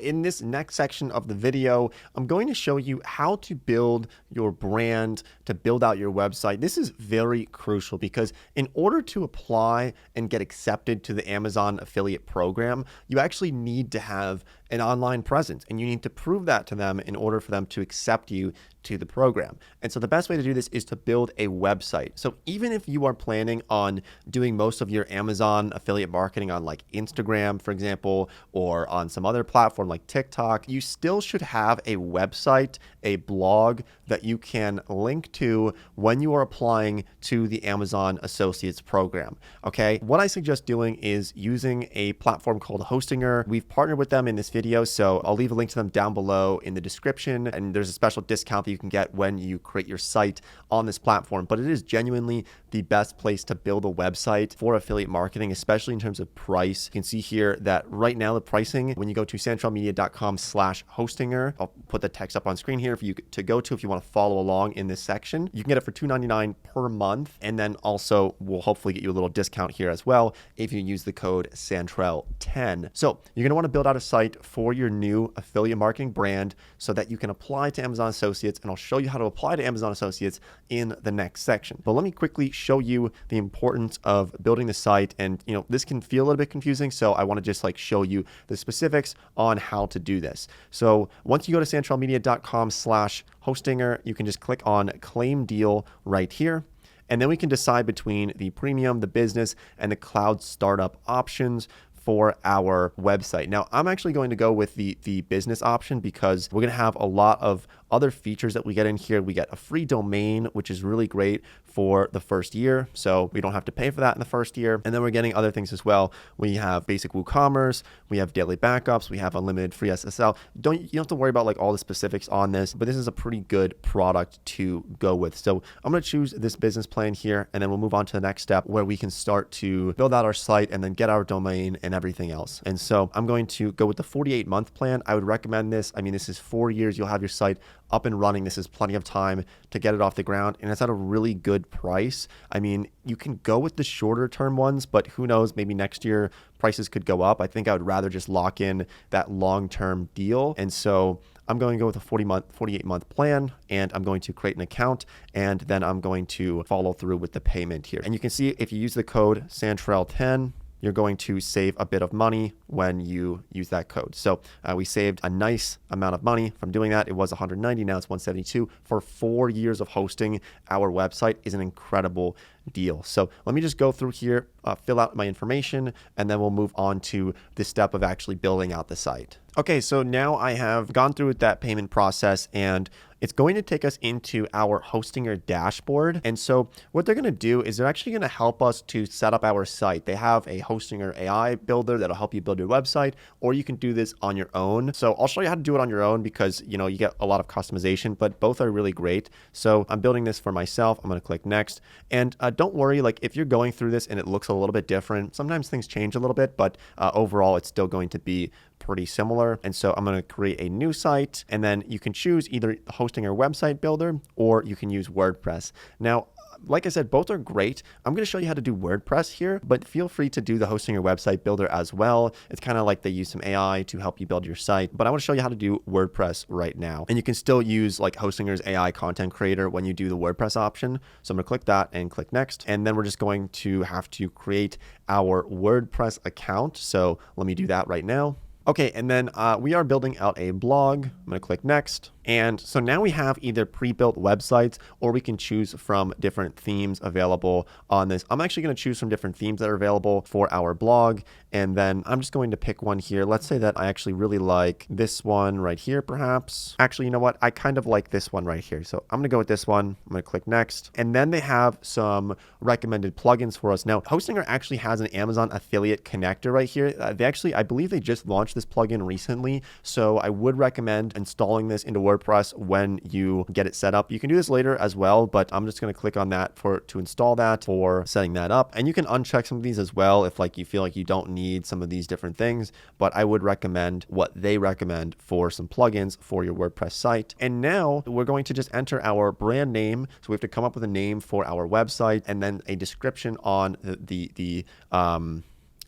In this next section of the video, I'm going to show you how to build your brand, to build out your website. This is very crucial because in order to apply and get accepted to the Amazon affiliate program, you actually need to have an online presence, and you need to prove that to them in order for them to accept you to the program. And so the best way to do this is to build a website. So even if you are planning on doing most of your Amazon affiliate marketing on like Instagram, for example, or on some other platform like TikTok, you still should have a website, a blog that you can link to when you are applying to the Amazon Associates program. Okay, what I suggest doing is using a platform called Hostinger. We've partnered with them in this video, so I'll leave a link to them down below in the description, and there's a special discount that you can get when you create your site on this platform. But it is genuinely the best place to build a website for affiliate marketing, especially in terms of price. You can see here that right now the pricing, when you go to santralmedia.com/hostinger, I'll put the text up on screen here for you to go to if you want to follow along in this section. You can get it for $2.99 per month, and then also we'll hopefully get you a little discount here as well if you use the code Santrel10. So you're going to want to build out a site for your new affiliate marketing brand so that you can apply to Amazon Associates, and I'll show you how to apply to Amazon Associates in the next section. But let me quickly show you the importance of building the site, and this can feel a little bit confusing, so I want to just show you the specifics on how to do this. So once you go to santralmedia.com/hostinger, you can just click on claim deal right here. And then we can decide between the premium, the business, and the cloud startup options for our website. Now, I'm actually going to go with the business option because we're going to have a lot of other features that we get in here. We get a free domain, which is really great for the first year, so we don't have to pay for that in the first year. And then we're getting other things as well. We have basic WooCommerce, we have daily backups, we have unlimited free SSL. You don't have to worry about all the specifics on this, but this is a pretty good product to go with. So I'm going to choose this business plan here, and then we'll move on to the next step where we can start to build out our site and then get our domain and everything else. And so I'm going to go with the 48-month plan. I would recommend this. I mean, this is 4 years. You'll have your site up and running. This is plenty of time to get it off the ground, and it's at a really good price. I mean, you can go with the shorter term ones, but who knows, maybe next year prices could go up. I think I would rather just lock in that long-term deal. And so I'm going to go with a 48-month plan, and I'm going to create an account, and then I'm going to follow through with the payment here. And you can see if you use the code Santrel10, you're going to save a bit of money when you use that code. So we saved a nice amount of money from doing that. It was $190, now it's $172. For 4 years of hosting our website is an incredible deal. So let me just go through here, fill out my information, and then we'll move on to the step of actually building out the site. Okay, so now I have gone through with that payment process, and it's going to take us into our Hostinger dashboard. And so what they're going to do is they're actually going to help us to set up our site. They have a Hostinger AI builder that'll help you build your website, or you can do this on your own. So I'll show you how to do it on your own because, you get a lot of customization, but both are really great. So I'm building this for myself. I'm going to click next. And don't worry, if you're going through this and it looks a little bit different, sometimes things change a little bit, but overall it's still going to be pretty similar. And so I'm going to create a new site, and then you can choose either Hostinger website builder or you can use WordPress. Now, like I said, both are great. I'm going to show you how to do WordPress here, but feel free to do the Hostinger website builder as well. It's kind of like they use some AI to help you build your site, but I want to show you how to do WordPress right now. And you can still use Hostinger's AI content creator when you do the WordPress option. So I'm going to click that and click next. And then we're just going to have to create our WordPress account. So let me do that right now. Okay, and then we are building out a blog. I'm going to click next. And so now we have either pre-built websites, or we can choose from different themes available on this. I'm actually going to choose from different themes that are available for our blog. And then I'm just going to pick one here. Let's say that I actually really like this one right here, perhaps. Actually, you know what? I kind of like this one right here. So I'm going to go with this one. I'm going to click next. And then they have some recommended plugins for us. Now, Hostinger actually has an Amazon affiliate connector right here. I believe they just launched this plugin recently. So I would recommend installing this into WordPress when you get it set up. You can do this later as well, but I'm just going to click on that to install that, for setting that up. And you can uncheck some of these as well if you feel like you don't need some of these different things, but I would recommend what they recommend for some plugins for your WordPress site. And now we're going to just enter our brand name. So we have to come up with a name for our website and then a description on the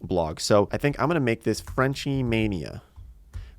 blog. So I think I'm going to make this Frenchy Mania.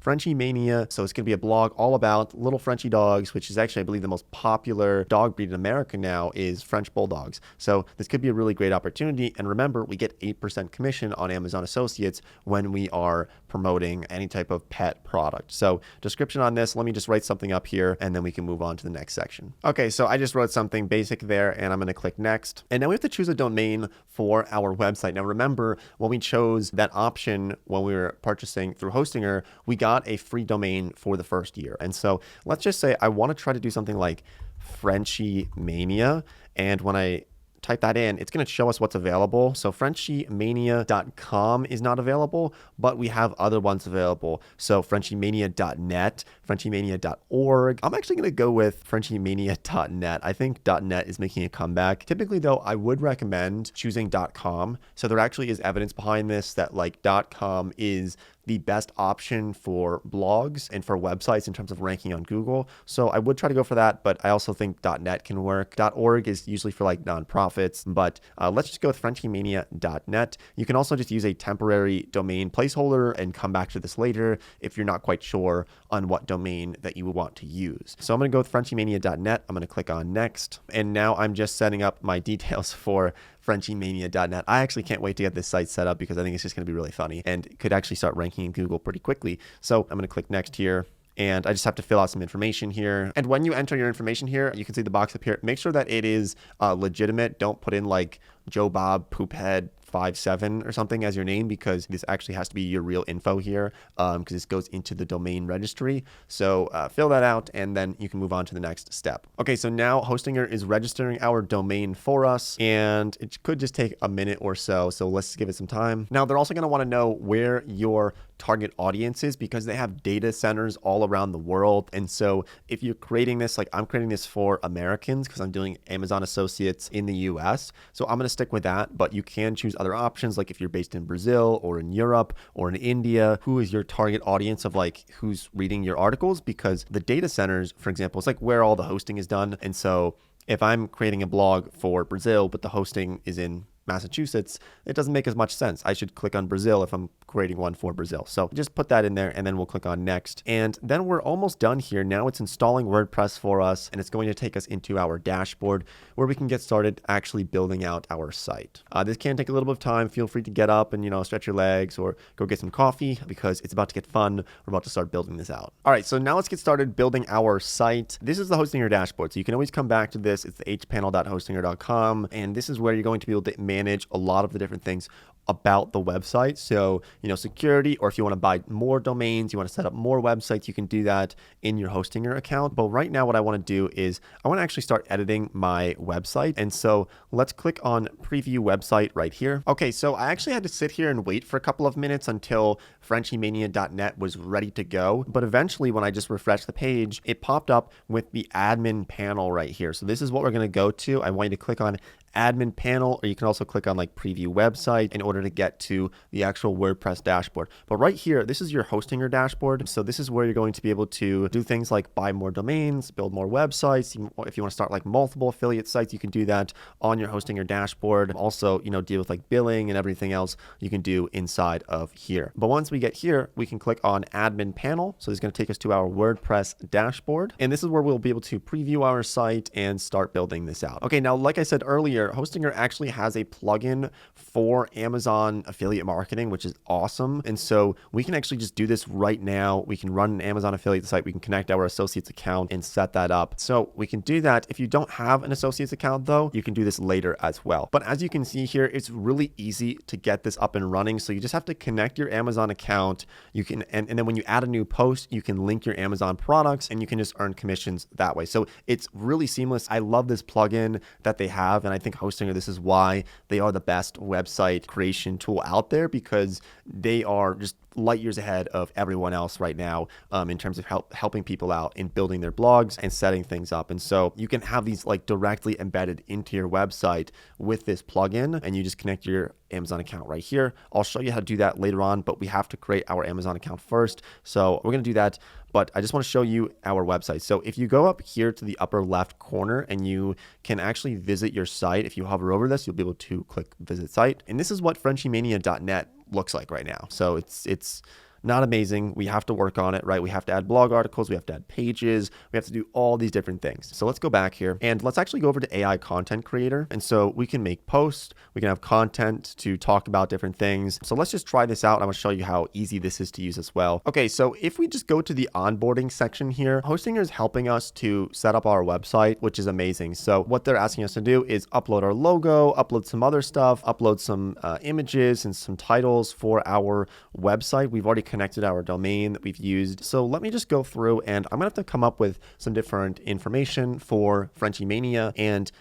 Frenchie Mania. So it's going to be a blog all about little Frenchie dogs, which is actually, I believe, the most popular dog breed in America now is French Bulldogs. So this could be a really great opportunity. And remember, we get 8% commission on Amazon Associates when we are promoting any type of pet product. So description on this, let me just write something up here and then we can move on to the next section. Okay, so I just wrote something basic there and I'm going to click next. And now we have to choose a domain for our website. Now remember, when we chose that option when we were purchasing through Hostinger, we got a free domain for the first year. And so let's just say I want to try to do something like Frenchie Mania. And when I type that in, it's going to show us what's available. So FrenchieMania.com is not available, but we have other ones available. So FrenchieMania.net, FrenchieMania.org. I'm actually going to go with FrenchieMania.net. I think .net is making a comeback. Typically though, I would recommend choosing .com. So there actually is evidence behind this that like .com is the best option for blogs and for websites in terms of ranking on Google. So I would try to go for that, but I also think .net can work. .org is usually for like nonprofits, but let's just go with FrenchieMania.net. You can also just use a temporary domain placeholder and come back to this later if you're not quite sure on what domain that you want to use. So I'm going to go with FrenchieMania.net. I'm going to click on next. And now I'm just setting up my details for FrenchieMania.net. I actually can't wait to get this site set up because I think it's just going to be really funny and could actually start ranking in Google pretty quickly. So I'm going to click next here. And I just have to fill out some information here. And when you enter your information here, you can see the box up here. Make sure that it is legitimate. Don't put in like Joe Bob Poophead 57 or something as your name, because this actually has to be your real info here, because this goes into the domain registry. So fill that out and then you can move on to the next step. Okay, so now Hostinger is registering our domain for us and it could just take a minute or so. So let's give it some time. Now they're also going to want to know where your target audience is because they have data centers all around the world. And so if you're creating this, like I'm creating this for Americans because I'm doing Amazon Associates in the US. So I'm going to stick with that, but you can choose other options. Like if you're based in Brazil or in Europe or in India, who is your target audience of like who's reading your articles? Because the data centers, for example, is like where all the hosting is done. And so if I'm creating a blog for Brazil, but the hosting is in Massachusetts, it doesn't make as much sense. I should click on Brazil if I'm creating one for Brazil. So just put that in there and then we'll click on next. And then we're almost done here. Now it's installing WordPress for us and it's going to take us into our dashboard where we can get started actually building out our site. This can take a little bit of time. Feel free to get up and, stretch your legs or go get some coffee because it's about to get fun. We're about to start building this out. All right, so now let's get started building our site. This is the Hostinger dashboard. So you can always come back to this. It's the hpanel.hostinger.com. And this is where you're going to be able to manage a lot of the different things about the website. So, security, or if you want to buy more domains, you want to set up more websites, you can do that in your Hostinger account. But right now what I want to do is I want to actually start editing my website. And so let's click on preview website right here. Okay, so I actually had to sit here and wait for a couple of minutes until FrenchieMania.net was ready to go. But eventually when I just refreshed the page, it popped up with the admin panel right here. So this is what we're going to go to. I want you to click on admin panel, or you can also click on like preview website in order to get to the actual WordPress dashboard. But right here, this is your Hostinger dashboard. So this is where you're going to be able to do things like buy more domains, build more websites. If you want to start like multiple affiliate sites, you can do that on your Hostinger dashboard. Also, deal with like billing and everything else you can do inside of here. But once we get here, we can click on admin panel. So it's going to take us to our WordPress dashboard. And this is where we'll be able to preview our site and start building this out. Okay, now, like I said earlier, Hostinger actually has a plugin for Amazon affiliate marketing, which is awesome. And so we can actually just do this right now. We can run an Amazon affiliate site. We can connect our associates account and set that up. So we can do that. If you don't have an associates account though, you can do this later as well. But as you can see here, it's really easy to get this up and running. So you just have to connect your Amazon account. You can, and then when you add a new post, you can link your Amazon products and you can just earn commissions that way. So it's really seamless. I love this plugin that they have. And I think Hostinger, this is why they are the best website creation tool out there, because they are just light years ahead of everyone else right now in terms of helping people out in building their blogs and setting things up. And so you can have these like directly embedded into your website with this plugin, and you just connect your Amazon account right here. I'll show you how to do that later on, but we have to create our Amazon account first. So we're going to do that, but I just want to show you our website. So if you go up here to the upper left corner and you can actually visit your site, if you hover over this, you'll be able to click visit site. And this is what FrenchieMania.net looks like right now. So it's not amazing. We have to work on it, right? We have to add blog articles, we have to add pages, we have to do all these different things. So let's go back here and let's actually go over to AI Content Creator. And so we can make posts, we can have content to talk about different things. So let's just try this out. I'm gonna show you how easy this is to use as well. Okay, so if we just go to the onboarding section here, Hostinger is helping us to set up our website, which is amazing. So what they're asking us to do is upload our logo, upload some other stuff, upload some images and some titles for our website. We've already connected our domain that we've used. So let me just go through and I'm gonna have to come up with some different information for Frenchie Mania. And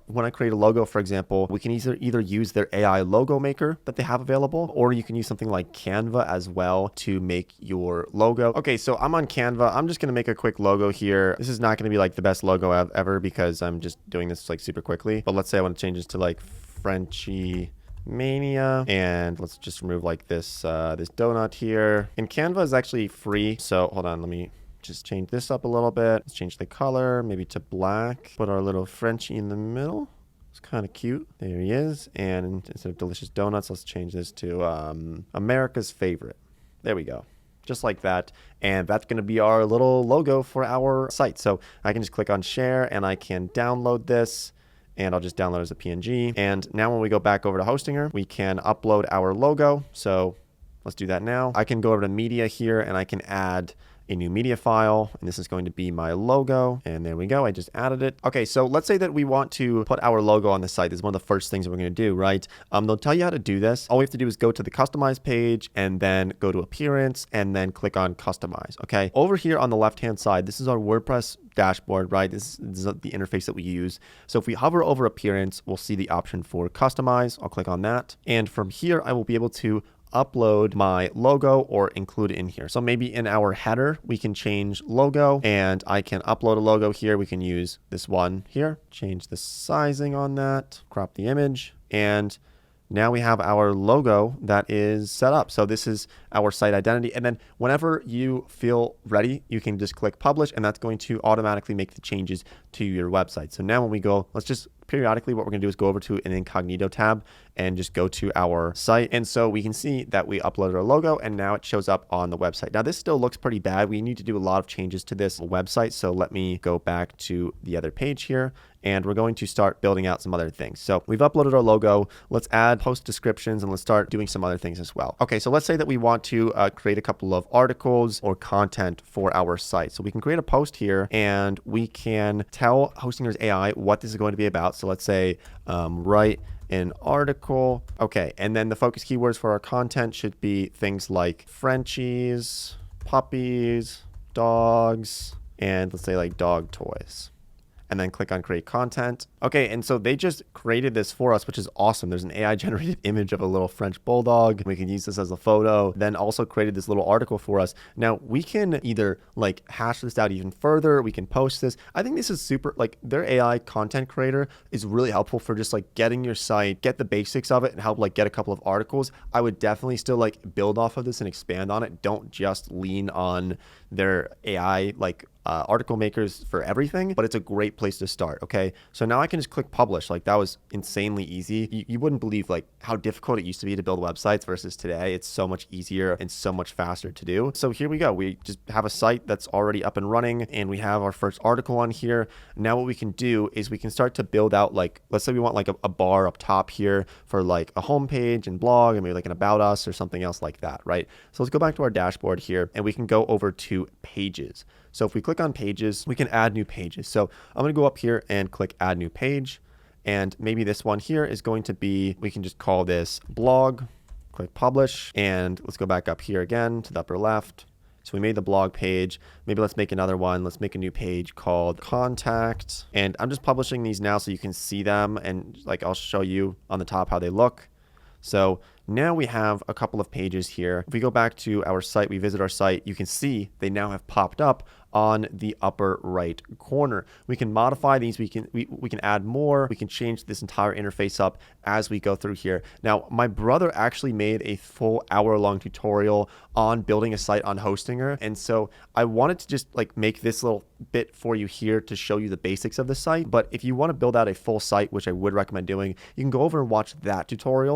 when I create a logo, for example, we can either use their AI logo maker that they have available, or you can use something like Canva as well to make your logo. Okay, so I'm on Canva. I'm just gonna make a quick logo here. This is not gonna be like the best logo ever because I'm just doing this like super quickly. But let's say I want to change this to like Frenchie Mania, and let's just remove like this this donut here. And Canva is actually free, so hold on, let me just change this up a little bit. Let's change the color maybe to black, put our little Frenchie in the middle. It's kind of cute. There he is. And instead of delicious donuts, let's change this to America's favorite. There we go, just like that. And that's going to be our little logo for our site. So I can just click on share and I can download this, and I'll just download it as a PNG. And now when we go back over to Hostinger, we can upload our logo. So let's do that now. I can go over to media here and I can add a new media file, and this is going to be my logo. And there we go, I just added it. Okay, so let's say that we want to put our logo on the site. This is one of the first things that we're going to do, right? They'll tell you how to do this. All we have to do is go to the customize page and then go to appearance and then click on customize. Okay, over here on the left hand side, this is our WordPress dashboard, right? This is the interface that we use. So if we hover over appearance, we'll see the option for customize. I'll click on that, and from here I will be able to upload my logo or include it in here. So maybe in our header, we can change logo, and I can upload a logo here. We can use this one here, change the sizing on that, crop the image, and now we have our logo that is set up. So this is our site identity. And then whenever you feel ready, you can just click publish, and that's going to automatically make the changes to your website. So now when we go, let's just periodically, what we're going to do is go over to an incognito tab and just go to our site. And so we can see that we uploaded our logo and now it shows up on the website. Now this still looks pretty bad. We need to do a lot of changes to this website. So let me go back to the other page here, and we're going to start building out some other things. So we've uploaded our logo. Let's add post descriptions and let's start doing some other things as well. Okay, so let's say that we want to create a couple of articles or content for our site. So we can create a post here and we can tell Hostinger's AI what this is going to be about. So let's say write an article. Okay, and then the focus keywords for our content should be things like Frenchies, puppies, dogs, and let's say like dog toys. And then click on create content. Okay, and so they just created this for us, which is awesome. There's an AI generated image of a little French bulldog. We can use this as a photo, then also created this little article for us. Now we can either like hash this out even further. We can post this. I think this is super, like their AI content creator is really helpful for just like getting your site, get the basics of it and help like get a couple of articles. I would definitely still like build off of this and expand on it. Don't just lean on their AI like article makers for everything, but it's a great place to start. Okay, so now I can just click publish. Like that was insanely easy. You wouldn't believe like how difficult it used to be to build websites versus today. It's so much easier and so much faster to do. So here we go. We just have a site that's already up and running, and we have our first article on here. Now what we can do is we can start to build out, like, let's say we want like a bar up top here for like a homepage and blog and maybe like an about us or something else like that, right? So let's go back to our dashboard here and we can go over to pages. So if we click on pages, we can add new pages. So I'm going to go up here and click add new page. And maybe this one here is going to be, we can just call this blog, click publish. And let's go back up here again to the upper left. So we made the blog page. Maybe let's make another one. Let's make a new page called contact. And I'm just publishing these now so you can see them. And like, I'll show you on the top how they look. So now we have a couple of pages here. If we go back to our site, we visit our site, you can see they now have popped up on the upper right corner. We can modify these, we can add more, we can change this entire interface up as we go through here. Now, my brother actually made a full hour-long tutorial on building a site on Hostinger, and so I wanted to just like make this little bit for you here to show you the basics of the site. But if you want to build out a full site, which I would recommend doing, you can go over and watch that tutorial.